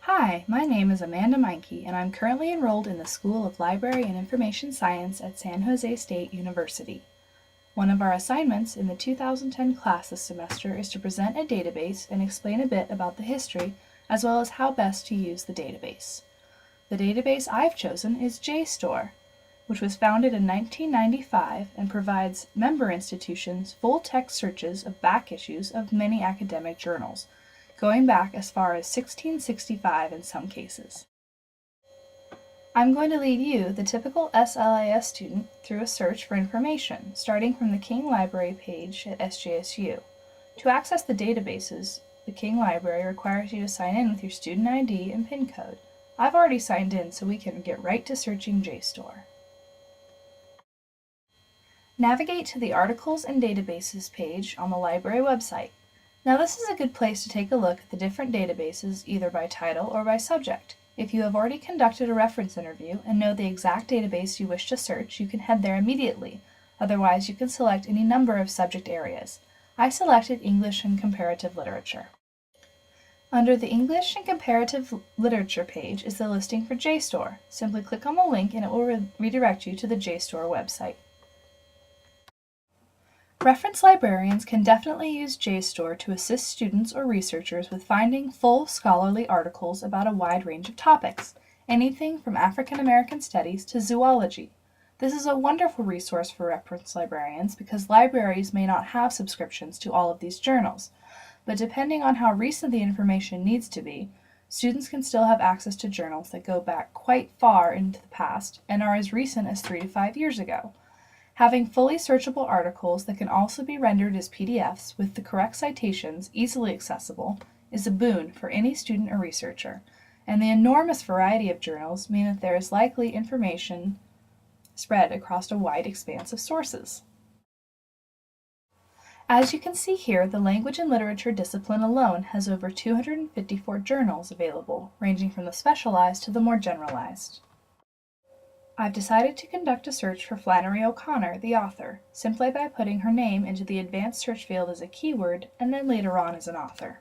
Hi, my name is Amanda Meyncke, and I'm currently enrolled in the School of Library and Information Science at San Jose State University. One of our assignments in the 2010 class this semester is to present a database and explain a bit about the history, as well as how best to use the database. The database I've chosen is JSTOR, which was founded in 1995 and provides member institutions full-text searches of back issues of many academic journals, going back as far as 1665 in some cases. I'm going to lead you, the typical SLIS student, through a search for information, starting from the King Library page at SJSU. To access the databases, the King Library requires you to sign in with your student ID and PIN code. I've already signed in, so we can get right to searching JSTOR. Navigate to the Articles and Databases page on the library website. Now this is a good place to take a look at the different databases either by title or by subject. If you have already conducted a reference interview and know the exact database you wish to search, you can head there immediately. Otherwise, you can select any number of subject areas. I selected English and Comparative Literature. Under the English and Comparative Literature page is the listing for JSTOR. Simply click on the link and it will redirect you to the JSTOR website. Reference librarians can definitely use JSTOR to assist students or researchers with finding full scholarly articles about a wide range of topics, anything from African American studies to zoology. This is a wonderful resource for reference librarians because libraries may not have subscriptions to all of these journals, but depending on how recent the information needs to be, students can still have access to journals that go back quite far into the past and are as recent as 3 to 5 years ago. Having fully searchable articles that can also be rendered as PDFs with the correct citations easily accessible is a boon for any student or researcher, and the enormous variety of journals mean that there is likely information spread across a wide expanse of sources. As you can see here, the language and literature discipline alone has over 254 journals available, ranging from the specialized to the more generalized. I've decided to conduct a search for Flannery O'Connor, the author, simply by putting her name into the advanced search field as a keyword and then later on as an author.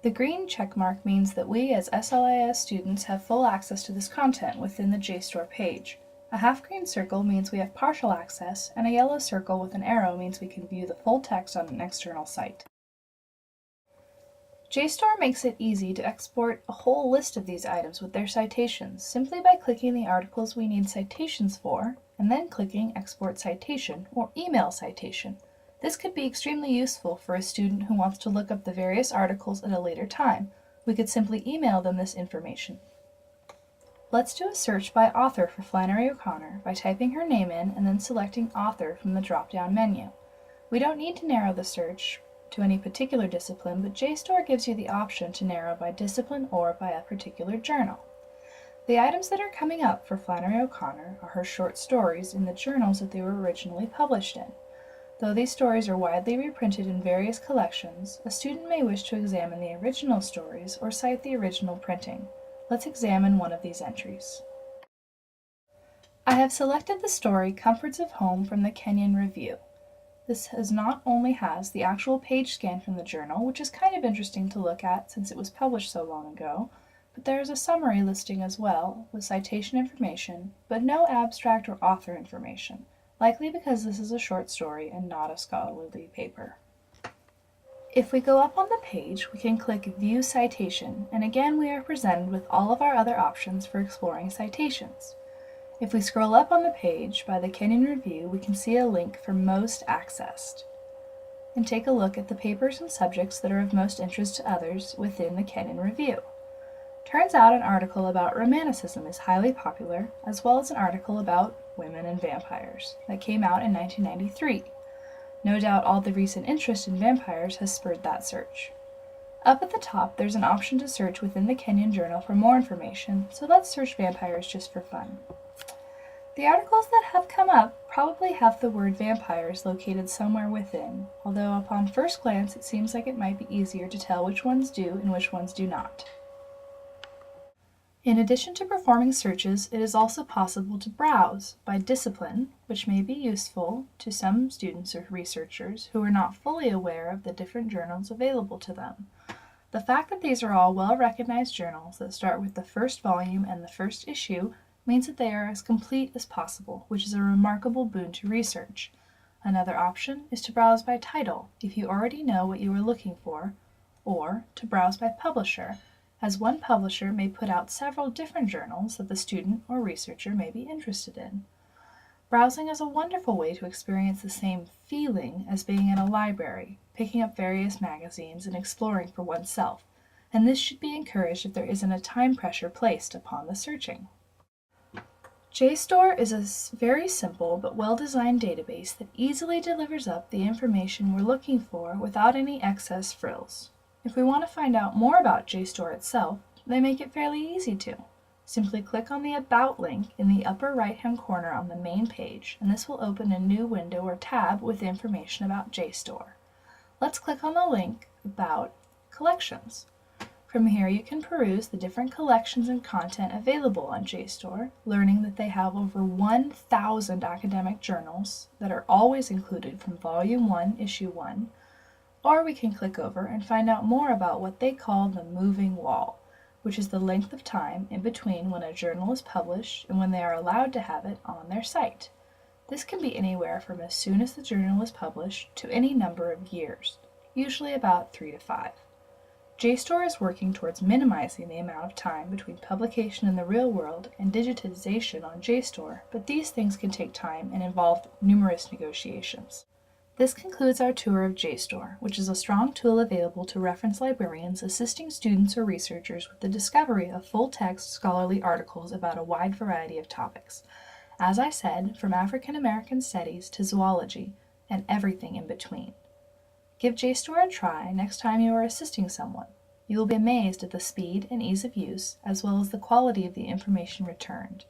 The green checkmark means that we as SLIS students have full access to this content within the JSTOR page. A half-green circle means we have partial access, and a yellow circle with an arrow means we can view the full text on an external site. JSTOR makes it easy to export a whole list of these items with their citations simply by clicking the articles we need citations for and then clicking Export Citation or Email Citation. This could be extremely useful for a student who wants to look up the various articles at a later time. We could simply email them this information. Let's do a search by author for Flannery O'Connor by typing her name in and then selecting Author from the drop-down menu. We don't need to narrow the search to any particular discipline, but JSTOR gives you the option to narrow by discipline or by a particular journal. The items that are coming up for Flannery O'Connor are her short stories in the journals that they were originally published in. Though these stories are widely reprinted in various collections, a student may wish to examine the original stories or cite the original printing. Let's examine one of these entries. I have selected the story Comforts of Home from the Kenyon Review. This not only has the actual page scan from the journal, which is kind of interesting to look at since it was published so long ago, but there is a summary listing as well with citation information, but no abstract or author information, likely because this is a short story and not a scholarly paper. If we go up on the page, we can click View Citation, and again we are presented with all of our other options for exploring citations. If we scroll up on the page by the Kenyon Review, we can see a link for Most Accessed, and take a look at the papers and subjects that are of most interest to others within the Kenyon Review. Turns out an article about Romanticism is highly popular, as well as an article about women and vampires that came out in 1993. No doubt all the recent interest in vampires has spurred that search. Up at the top, there's an option to search within the Kenyon Journal for more information, so let's search vampires just for fun. The articles that have come up probably have the word vampires located somewhere within, although upon first glance it seems like it might be easier to tell which ones do and which ones do not. In addition to performing searches, it is also possible to browse by discipline, which may be useful to some students or researchers who are not fully aware of the different journals available to them. The fact that these are all well-recognized journals that start with the first volume and the first issue means that they are as complete as possible, which is a remarkable boon to research. Another option is to browse by title if you already know what you are looking for, or to browse by publisher, as one publisher may put out several different journals that the student or researcher may be interested in. Browsing is a wonderful way to experience the same feeling as being in a library, picking up various magazines and exploring for oneself, and this should be encouraged if there isn't a time pressure placed upon the searching. JSTOR is a very simple but well-designed database that easily delivers up the information we're looking for without any excess frills. If we want to find out more about JSTOR itself, they make it fairly easy to. Simply click on the About link in the upper right-hand corner on the main page, and this will open a new window or tab with information about JSTOR. Let's click on the link About Collections. From here you can peruse the different collections and content available on JSTOR, learning that they have over 1,000 academic journals that are always included from Volume 1, Issue 1, or we can click over and find out more about what they call the moving wall, which is the length of time in between when a journal is published and when they are allowed to have it on their site. This can be anywhere from as soon as the journal is published to any number of years, usually about 3 to 5. JSTOR is working towards minimizing the amount of time between publication in the real world and digitization on JSTOR, but these things can take time and involve numerous negotiations. This concludes our tour of JSTOR, which is a strong tool available to reference librarians assisting students or researchers with the discovery of full-text scholarly articles about a wide variety of topics. As I said, from African American studies to zoology, and everything in between. Give JSTOR a try next time you are assisting someone. You will be amazed at the speed and ease of use, as well as the quality of the information returned.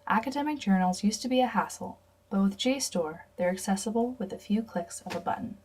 Academic journals used to be a hassle, but with JSTOR, they're accessible with a few clicks of a button.